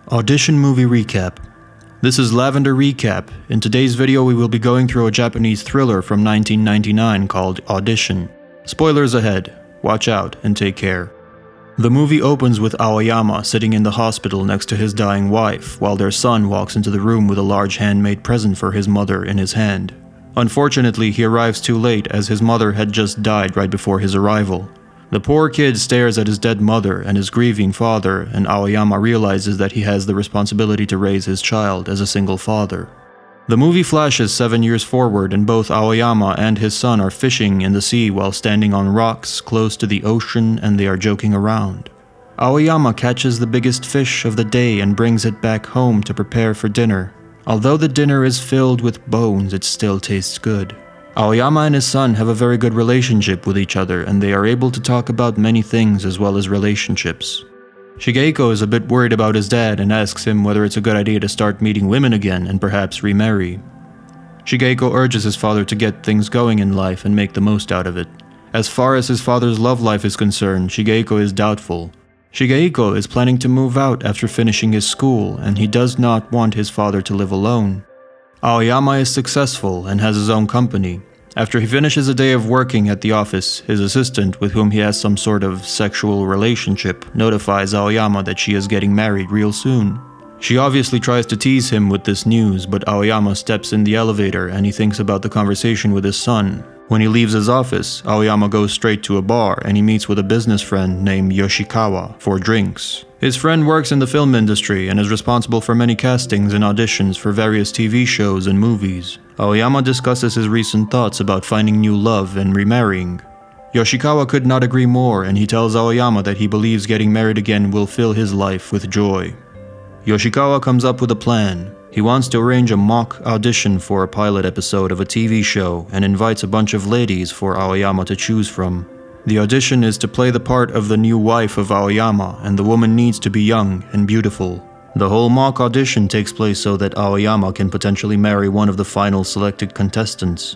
Audition movie recap. This is Lavender Recap. In today's video we will be going through a Japanese thriller from 1999 called Audition. Spoilers ahead. Watch out and take care. The movie opens with Aoyama sitting in the hospital next to his dying wife, while their son walks into the room with a large handmade present for his mother in his hand. Unfortunately, he arrives too late as his mother had just died right before his arrival. The poor kid stares at his dead mother and his grieving father, and Aoyama realizes that he has the responsibility to raise his child as a single father. The movie flashes 7 years forward, and both Aoyama and his son are fishing in the sea while standing on rocks close to the ocean, and they are joking around. Aoyama catches the biggest fish of the day and brings it back home to prepare for dinner. Although the dinner is filled with bones, it still tastes good. Aoyama and his son have a very good relationship with each other, and they are able to talk about many things as well as relationships. Shigeiko is a bit worried about his dad and asks him whether it's a good idea to start meeting women again and perhaps remarry. Shigeiko urges his father to get things going in life and make the most out of it. As far as his father's love life is concerned, Shigeiko is doubtful. Shigeiko is planning to move out after finishing his school, and he does not want his father to live alone. Aoyama is successful and has his own company. After he finishes a day of working at the office, his assistant, with whom he has some sort of sexual relationship, notifies Aoyama that she is getting married real soon. She obviously tries to tease him with this news, but Aoyama steps in the elevator and he thinks about the conversation with his son. When he leaves his office, Aoyama goes straight to a bar and he meets with a business friend named Yoshikawa for drinks. His friend works in the film industry and is responsible for many castings and auditions for various TV shows and movies. Aoyama discusses his recent thoughts about finding new love and remarrying. Yoshikawa could not agree more, and he tells Aoyama that he believes getting married again will fill his life with joy. Yoshikawa comes up with a plan. He wants to arrange a mock audition for a pilot episode of a TV show and invites a bunch of ladies for Aoyama to choose from. The audition is to play the part of the new wife of Aoyama, and the woman needs to be young and beautiful. The whole mock audition takes place so that Aoyama can potentially marry one of the final selected contestants.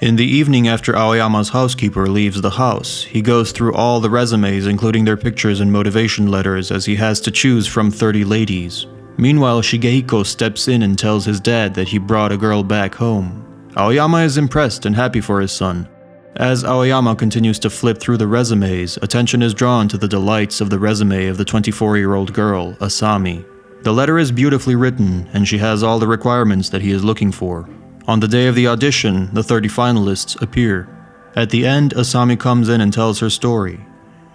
In the evening, after Aoyama's housekeeper leaves the house, he goes through all the resumes, including their pictures and motivation letters, as he has to choose from 30 ladies. Meanwhile, Shigeiko steps in and tells his dad that he brought a girl back home. Aoyama is impressed and happy for his son. As Aoyama continues to flip through the resumes, attention is drawn to the delights of the resume of the 24-year-old girl, Asami. The letter is beautifully written, and she has all the requirements that he is looking for. On the day of the audition, the 30 finalists appear. At the end, Asami comes in and tells her story.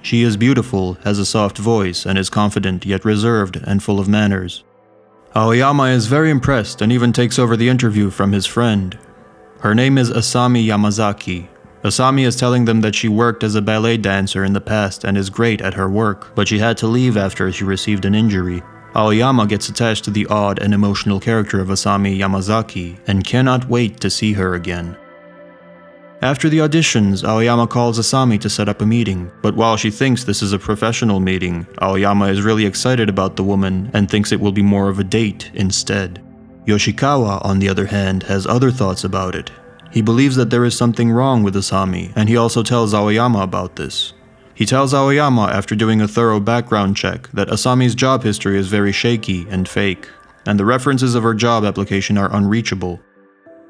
She is beautiful, has a soft voice, and is confident yet reserved and full of manners. Aoyama is very impressed and even takes over the interview from his friend. Her name is Asami Yamazaki. Asami is telling them that she worked as a ballet dancer in the past and is great at her work, but she had to leave after she received an injury. Aoyama gets attached to the odd and emotional character of Asami Yamazaki and cannot wait to see her again. After the auditions, Aoyama calls Asami to set up a meeting, but while she thinks this is a professional meeting, Aoyama is really excited about the woman and thinks it will be more of a date instead. Yoshikawa, on the other hand, has other thoughts about it. He believes that there is something wrong with Asami, and he also tells Aoyama about this. He tells Aoyama, after doing a thorough background check, that Asami's job history is very shaky and fake, and the references of her job application are unreachable.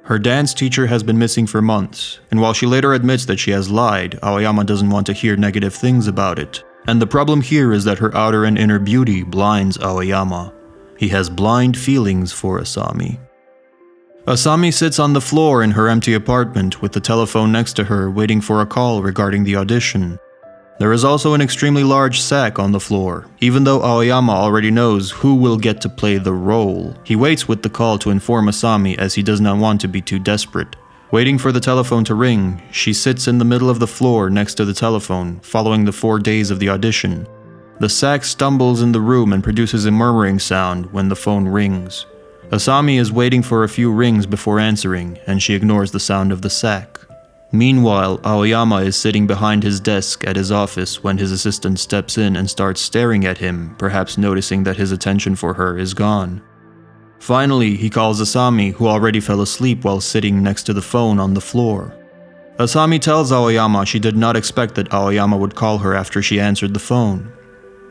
Her dance teacher has been missing for months, and while she later admits that she has lied, Aoyama doesn't want to hear negative things about it. And the problem here is that her outer and inner beauty blinds Aoyama. He has blind feelings for Asami. Asami sits on the floor in her empty apartment with the telephone next to her, waiting for a call regarding the audition. There is also an extremely large sack on the floor. Even though Aoyama already knows who will get to play the role, he waits with the call to inform Asami as he does not want to be too desperate. Waiting for the telephone to ring, she sits in the middle of the floor next to the telephone, following the 4 days of the audition. The sack stumbles in the room and produces a murmuring sound when the phone rings. Asami is waiting for a few rings before answering, and she ignores the sound of the sack. Meanwhile, Aoyama is sitting behind his desk at his office when his assistant steps in and starts staring at him, perhaps noticing that his attention for her is gone. Finally, he calls Asami, who already fell asleep while sitting next to the phone on the floor. Asami tells Aoyama she did not expect that Aoyama would call her after she answered the phone.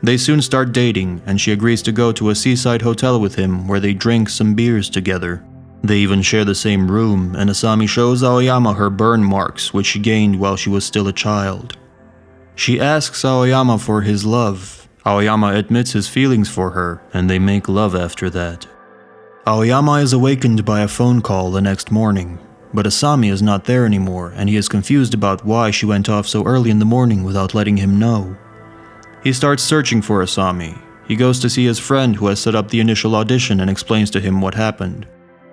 They soon start dating, and she agrees to go to a seaside hotel with him where they drink some beers together. They even share the same room, and Asami shows Aoyama her burn marks which she gained while she was still a child. She asks Aoyama for his love. Aoyama admits his feelings for her, and they make love after that. Aoyama is awakened by a phone call the next morning, but Asami is not there anymore, and he is confused about why she went off so early in the morning without letting him know. He starts searching for Asami. He goes to see his friend who has set up the initial audition and explains to him what happened.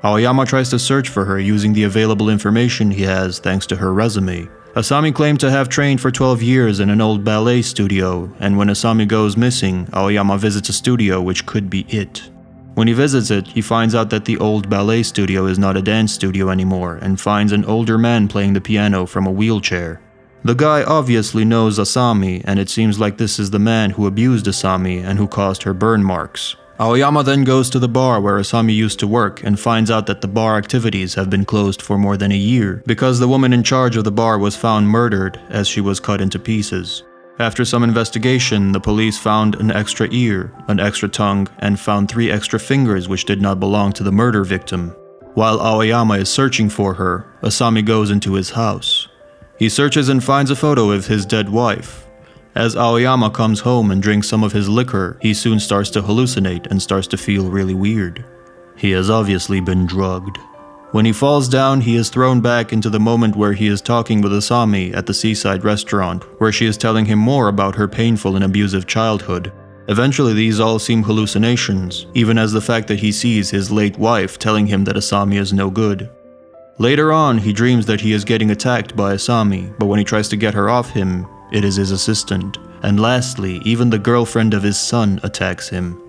Aoyama tries to search for her using the available information he has thanks to her resume. Asami claimed to have trained for 12 years in an old ballet studio, and when Asami goes missing, Aoyama visits a studio which could be it. When he visits it, he finds out that the old ballet studio is not a dance studio anymore and finds an older man playing the piano from a wheelchair. The guy obviously knows Asami, and it seems like this is the man who abused Asami and who caused her burn marks. Aoyama then goes to the bar where Asami used to work and finds out that the bar activities have been closed for more than a year because the woman in charge of the bar was found murdered as she was cut into pieces. After some investigation, the police found an extra ear, an extra tongue, and found 3 extra fingers which did not belong to the murder victim. While Aoyama is searching for her, Asami goes into his house. He searches and finds a photo of his dead wife. As Aoyama comes home and drinks some of his liquor, he soon starts to hallucinate and starts to feel really weird. He has obviously been drugged. When he falls down, he is thrown back into the moment where he is talking with Asami at the seaside restaurant, where she is telling him more about her painful and abusive childhood. Eventually, these all seem hallucinations, even as the fact that he sees his late wife telling him that Asami is no good. Later on, he dreams that he is getting attacked by Asami, but when he tries to get her off him, it is his assistant. And lastly, even the girlfriend of his son attacks him.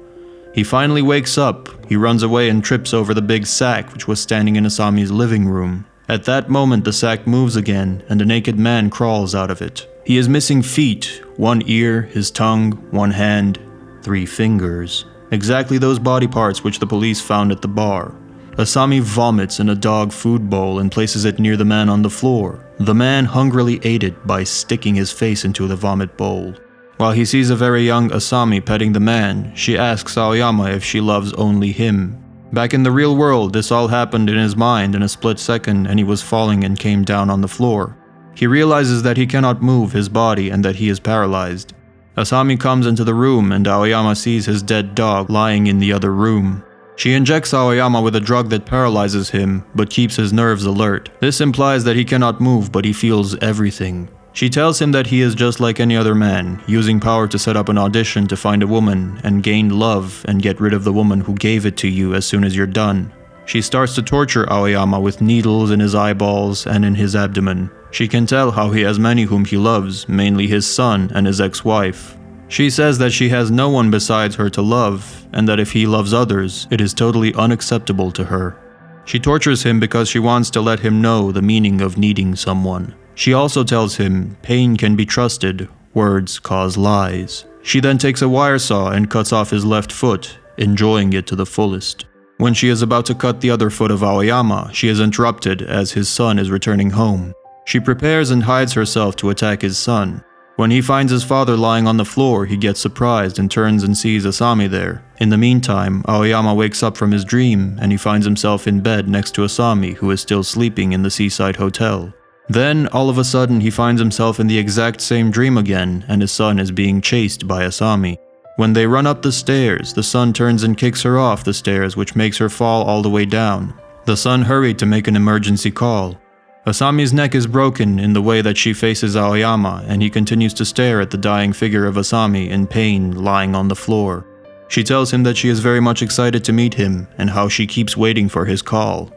He finally wakes up, he runs away and trips over the big sack which was standing in Asami's living room. At that moment the sack moves again and a naked man crawls out of it. He is missing feet, 1 ear, his tongue, 1 hand, 3 fingers. Exactly those body parts which the police found at the bar. Asami vomits in a dog food bowl and places it near the man on the floor. The man hungrily ate it by sticking his face into the vomit bowl. While he sees a very young Asami petting the man, she asks Aoyama if she loves only him. Back in the real world, this all happened in his mind in a split second and he was falling and came down on the floor. He realizes that he cannot move his body and that he is paralyzed. Asami comes into the room and Aoyama sees his dead dog lying in the other room. She injects Aoyama with a drug that paralyzes him, but keeps his nerves alert. This implies that he cannot move, but he feels everything. She tells him that he is just like any other man, using power to set up an audition to find a woman, and gain love and get rid of the woman who gave it to you as soon as you're done. She starts to torture Aoyama with needles in his eyeballs and in his abdomen. She can tell how he has many whom he loves, mainly his son and his ex-wife. She says that she has no one besides her to love, and that if he loves others, it is totally unacceptable to her. She tortures him because she wants to let him know the meaning of needing someone. She also tells him pain can be trusted, words cause lies. She then takes a wire saw and cuts off his left foot, enjoying it to the fullest. When she is about to cut the other foot of Aoyama, she is interrupted as his son is returning home. She prepares and hides herself to attack his son. When he finds his father lying on the floor, he gets surprised and turns and sees Asami there. In the meantime, Aoyama wakes up from his dream and he finds himself in bed next to Asami, who is still sleeping in the seaside hotel. Then, all of a sudden, he finds himself in the exact same dream again, and his son is being chased by Asami. When they run up the stairs, the son turns and kicks her off the stairs, which makes her fall all the way down. The son hurried to make an emergency call. Asami's neck is broken in the way that she faces Aoyama, and he continues to stare at the dying figure of Asami in pain lying on the floor. She tells him that she is very much excited to meet him, and how she keeps waiting for his call.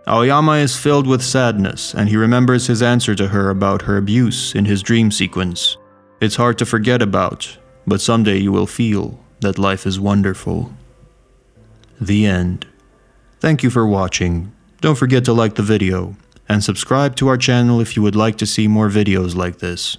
Aoyama is filled with sadness, and he remembers his answer to her about her abuse in his dream sequence. It's hard to forget about, but someday you will feel that life is wonderful. The end. Thank you for watching. Don't forget to like the video, and subscribe to our channel if you would like to see more videos like this.